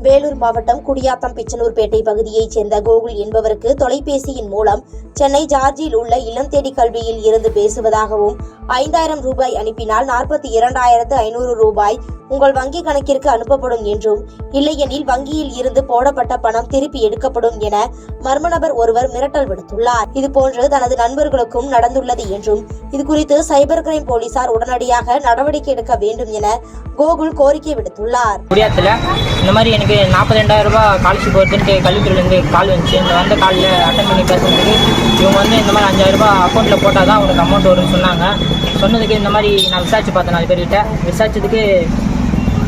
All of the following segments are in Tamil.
வேலூர் மாவட்டம் குடியாத்தம் பிச்சனூர்பேட்டை பகுதியைச் சேர்ந்த கோகுல் என்பவருக்கு தொலைபேசியின் மூலம் சென்னை ஜார்ஜில் உள்ள இல்லம் தேடி கல்வியில் இருந்து பேசுவதாகவும் 5000 ரூபாய் அனுப்பினால் 42,500 ரூபாய் உங்கள் வங்கி கணக்கிற்கு அனுப்பப்படும் என்றும், இல்லையெனில் வங்கியில் இருந்து போடப்பட்ட பணம் திருப்பி எடுக்கப்படும் என மர்ம நபர் ஒருவர் மிரட்டல் விடுத்துள்ளார். இதுபோன்று தனது நண்பர்களுக்கும் நடந்துள்ளது என்றும், இதுகுறித்து சைபர் கிரைம் போலீசார் உடனடியாக நடவடிக்கை எடுக்க வேண்டும் என கோகுல் கோரிக்கை விடுத்துள்ளார். இந்த மாதிரி எனக்கு 42,000 ரூபாய் ஸ்காலர்ஷிப் வருதுன்ட்டு கல்வித்துறையிலேருந்து கால் வந்துச்சு. இந்த வந்த காலில் அட்டன் பண்ணி பேசுறதுக்கு இவங்க இந்த மாதிரி 5,000 ரூபாய் அக்கௌண்ட்டில் போட்டால் தான் உனக்கு அமௌண்ட் வரும்னு சொன்னாங்க. சொன்னதுக்கு இந்த மாதிரி நான் விசாரிச்சு பார்த்தேன். 4 பேர்கிட்ட விசாரிச்சதுக்கு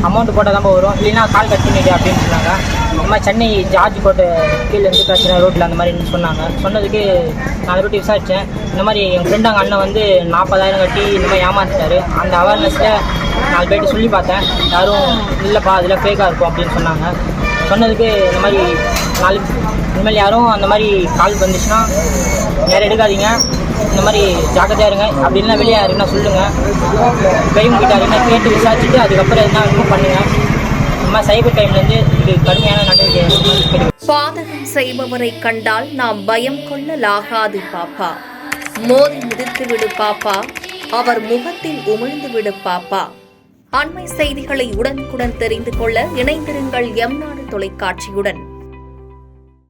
அமௌண்ட் போட்டால் தான் வரும், இல்லைன்னா கால் கட் பண்ணிவிடு அப்படின்னு சொன்னாங்க. இந்த மாதிரி சென்னை ஜார்ஜ் கோட்டை கீழேருந்து பிரச்சனை ரோட்டில் அந்த மாதிரி சொன்னாங்க. சொன்னதுக்கு 4 பேர்ட்டு விசாரித்தேன். இந்த மாதிரி எங்கள் ஃப்ரெண்டு அங்கே அண்ணன் 40,000 கட்டி இந்த மாதிரி ஏமாற்றிட்டாரு. அந்த அவேர்னஸில் 4 பேர்ட்டு சொல்லி பார்த்தேன். யாரும் இல்லைப்பா அதில் ஃபேக்காக இருக்கும் அப்படின்னு சொன்னாங்க. சொன்னதுக்கு இந்த மாதிரி இனிமேல் யாரும் அந்த மாதிரி கால் வந்துச்சுன்னா யாரும் எடுக்காதீங்க, இந்த மாதிரி ஜாக்கிரதையாக இருங்க. அப்படின்னா வெளியே யாருன்னா சொல்லுங்கள், பெரியவங்ககிட்ட யாருன்னா கேட்டு விசாரிச்சுட்டு அதுக்கப்புறம் எதுனா இன்னும் பண்ணுங்கள். இந்த மாதிரி சைபர் டைம்லேருந்து இது கடுமையான நடவடிக்கை. பாதகம் செய்பவரை கண்டால் நாம் பயம் கொள்ளலாகாது பாப்பா. மோதி மிதித்து விடு பாப்பா, அவர் முகத்தில் உமிழ்ந்து விடு பாப்பா. அண்மை செய்திகளை உடனுக்குடன் தெரிந்து கொள்ள இணைந்திருங்கள் எம் நாடு தொலைக்காட்சியுடன்.